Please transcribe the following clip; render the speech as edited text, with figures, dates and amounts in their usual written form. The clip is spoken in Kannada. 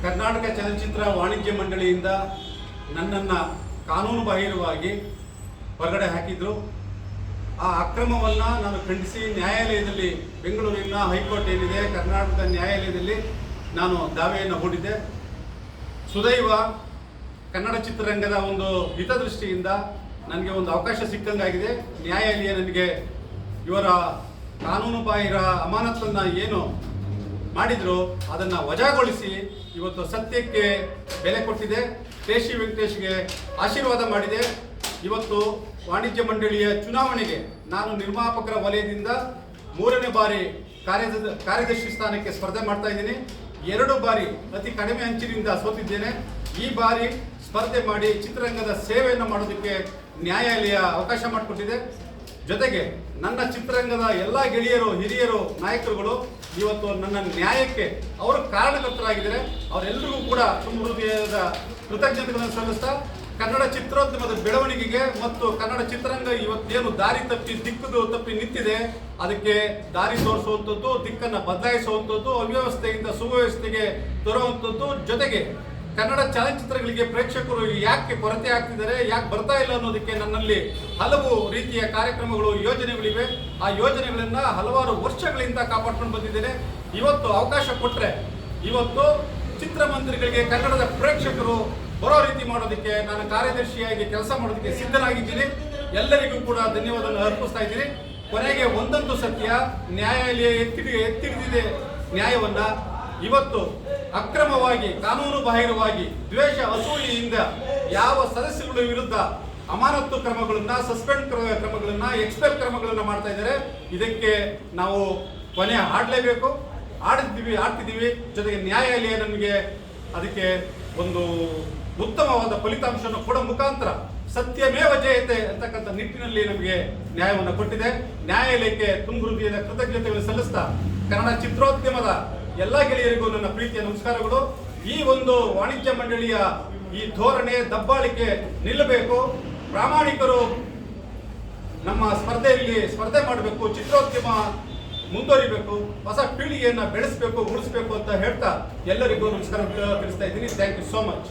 ಕರ್ನಾಟಕ ಚಲನಚಿತ್ರ ವಾಣಿಜ್ಯ ಮಂಡಳಿಯಿಂದ ನನ್ನನ್ನು ಕಾನೂನು ಬಾಹಿರವಾಗಿ ಹೊರಗಡೆ ಹಾಕಿದ್ರು. ಆ ಅಕ್ರಮವನ್ನು ನಾನು ಖಂಡಿಸಿ ನ್ಯಾಯಾಲಯದಲ್ಲಿ, ಬೆಂಗಳೂರಿನ ಹೈಕೋರ್ಟ್ ಏನಿದೆ ಕರ್ನಾಟಕದ ನ್ಯಾಯಾಲಯದಲ್ಲಿ ನಾನು ದಾವೆಯನ್ನು ಹೂಡಿದ್ದೆ. ಸುದೈವ ಕನ್ನಡ ಚಿತ್ರರಂಗದ ಒಂದು ಹಿತದೃಷ್ಟಿಯಿಂದ ನನಗೆ ಒಂದು ಅವಕಾಶ ಸಿಕ್ಕಂಗಾಗಿದೆ. ನ್ಯಾಯಾಲಯ ನನಗೆ ಇವರ ಕಾನೂನು ಬಾಹಿರ ಅಮಾನತನ್ನು ಏನು ಮಾಡಿದ್ರು ಅದನ್ನು ವಜಾಗೊಳಿಸಿ ಇವತ್ತು ಸತ್ಯಕ್ಕೆ ಬೆಲೆ ಕೊಟ್ಟಿದೆ. ಕೇಶಿ ವೆಂಕಟೇಶ್ಗೆ ಆಶೀರ್ವಾದ ಮಾಡಿದೆ. ಇವತ್ತು ವಾಣಿಜ್ಯ ಮಂಡಳಿಯ ಚುನಾವಣೆಗೆ ನಾನು ನಿರ್ಮಾಪಕರ ವಲಯದಿಂದ 3ನೇ ಬಾರಿ ಕಾರ್ಯದರ್ಶಿ ಸ್ಥಾನಕ್ಕೆ ಸ್ಪರ್ಧೆ ಮಾಡ್ತಾ ಇದ್ದೀನಿ. 2 ಬಾರಿ ಅತಿ ಕಡಿಮೆ ಅಂಚಿನಿಂದ ಸೋತಿದ್ದೇನೆ. ಈ ಬಾರಿ ಸ್ಪರ್ಧೆ ಮಾಡಿ ಚಿತ್ರರಂಗದ ಸೇವೆಯನ್ನು ಮಾಡೋದಕ್ಕೆ ನ್ಯಾಯಾಲಯ ಅವಕಾಶ ಮಾಡಿಕೊಟ್ಟಿದೆ. ಜೊತೆಗೆ ನನ್ನ ಚಿತ್ರರಂಗದ ಎಲ್ಲ ಗೆಳೆಯರು, ಹಿರಿಯರು, ನಾಯಕರುಗಳು ಇವತ್ತು ನನ್ನ ನ್ಯಾಯಕ್ಕೆ ಅವರು ಕಾರಣಕರ್ತರಾಗಿದ್ದಾರೆ. ಅವರೆಲ್ಲರಿಗೂ ಕೂಡ ತುಂಬ ಹೃದಯದ ಕೃತಜ್ಞತೆಗಳನ್ನು ಸಲ್ಲಿಸ್ತಾ ಕನ್ನಡ ಚಿತ್ರೋದ್ಯಮದ ಬೆಳವಣಿಗೆಗೆ ಮತ್ತು ಕನ್ನಡ ಚಿತ್ರರಂಗ ಇವತ್ತೇನು ದಾರಿ ತಪ್ಪಿ ತಪ್ಪಿ ನಿಂತಿದೆ ಅದಕ್ಕೆ ದಾರಿ ತೋರಿಸುವಂಥದ್ದು, ದಿಕ್ಕನ್ನು ಬದಲಾಯಿಸುವಂಥದ್ದು, ಅವ್ಯವಸ್ಥೆಯಿಂದ ಸುವ್ಯವಸ್ಥೆಗೆ ತರುವಂಥದ್ದು, ಜೊತೆಗೆ ಕನ್ನಡ ಚಲನಚಿತ್ರಗಳಿಗೆ ಪ್ರೇಕ್ಷಕರು ಯಾಕೆ ಕೊರತೆ ಆಗ್ತಿದ್ದಾರೆ, ಯಾಕೆ ಬರ್ತಾ ಇಲ್ಲ ಅನ್ನೋದಕ್ಕೆ ನನ್ನಲ್ಲಿ ಹಲವು ರೀತಿಯ ಕಾರ್ಯಕ್ರಮಗಳು, ಯೋಜನೆಗಳಿವೆ. ಆ ಯೋಜನೆಗಳನ್ನು ಹಲವಾರು ವರ್ಷಗಳಿಂದ ಕಾಪಾಡ್ಕೊಂಡು ಬಂದಿದ್ದೇನೆ. ಇವತ್ತು ಅವಕಾಶ ಕೊಟ್ಟರೆ ಇವತ್ತು ಚಿತ್ರಮಂದಿರಗಳಿಗೆ ಕನ್ನಡದ ಪ್ರೇಕ್ಷಕರು ಬರೋ ರೀತಿ ಮಾಡೋದಕ್ಕೆ ನಾನು ಕಾರ್ಯದರ್ಶಿಯಾಗಿ ಕೆಲಸ ಮಾಡೋದಕ್ಕೆ ಸಿದ್ಧನಾಗಿದ್ದೀನಿ. ಎಲ್ಲರಿಗೂ ಕೂಡ ಧನ್ಯವಾದವನ್ನು ಅರ್ಪಿಸ್ತಾ ಇದ್ದೀನಿ. ಕೊನೆಗೆ ಒಂದಂತೂ ಸತ್ಯ, ನ್ಯಾಯಾಲಯ ಎತ್ತಿಡಿದಿದೆ ನ್ಯಾಯವನ್ನ. ಇವತ್ತು ಅಕ್ರಮವಾಗಿ, ಕಾನೂನು ಬಾಹಿರವಾಗಿ, ದ್ವೇಷ, ಅಸೂಯೆಯಿಂದ ಯಾವ ಸದಸ್ಯಗಳ ವಿರುದ್ಧ ಅಮಾನತು ಕ್ರಮಗಳನ್ನ, ಸಸ್ಪೆಂಡ್ ಕ್ರಮಗಳನ್ನ, ಎಕ್ಸ್ಪೆಲ್ ಕ್ರಮಗಳನ್ನ ಮಾಡ್ತಾ ಇದ್ದಾರೆ. ಇದಕ್ಕೆ ನಾವು ಕೊನೆ ಆಡಲೇಬೇಕು. ಆಡ್ತಿದ್ದೀವಿ. ಜೊತೆಗೆ ನ್ಯಾಯಾಲಯ ನಮಗೆ ಅದಕ್ಕೆ ಒಂದು ಉತ್ತಮವಾದ ಫಲಿತಾಂಶವನ್ನು ಕೊಡೋ ಮುಖಾಂತರ ಸತ್ಯಮೇವ ಜಯತೆ ಅಂತಕ್ಕಂಥ ನಿಟ್ಟಿನಲ್ಲಿ ನಮಗೆ ನ್ಯಾಯವನ್ನು ಕೊಟ್ಟಿದೆ. ನ್ಯಾಯಾಲಯಕ್ಕೆ ತುಂಬ ಹೃದಯದ ಕೃತಜ್ಞತೆಗಳು ಸಲ್ಲಿಸ್ತಾ ಕನ್ನಡ ಚಿತ್ರೋದ್ಯಮದ ಎಲ್ಲ ಗೆಳೆಯರಿಗೂ ನನ್ನ ಪ್ರೀತಿಯ ನಮಸ್ಕಾರಗಳು. ಈ ಒಂದು ವಾಣಿಜ್ಯ ಮಂಡಳಿಯ ಈ ಧೋರಣೆ, ದಬ್ಬಾಳಿಕೆ ನಿಲ್ಲಬೇಕು. ಪ್ರಾಮಾಣಿಕರು ನಮ್ಮ ಸ್ಪರ್ಧೆ ಮಾಡಬೇಕು. ಚಿತ್ರೋದ್ಯಮ ಮುಂದುವರಿಬೇಕು. ಹೊಸ ಪೀಳಿಗೆಯನ್ನು ಬೆಳೆಸಬೇಕು, ಉಳಿಸಬೇಕು ಅಂತ ಹೇಳ್ತಾ ಎಲ್ಲರಿಗೂ ನಮಸ್ಕಾರ ತಿಳಿಸ್ತಾ ಇದ್ದೀನಿ. Thank you so much.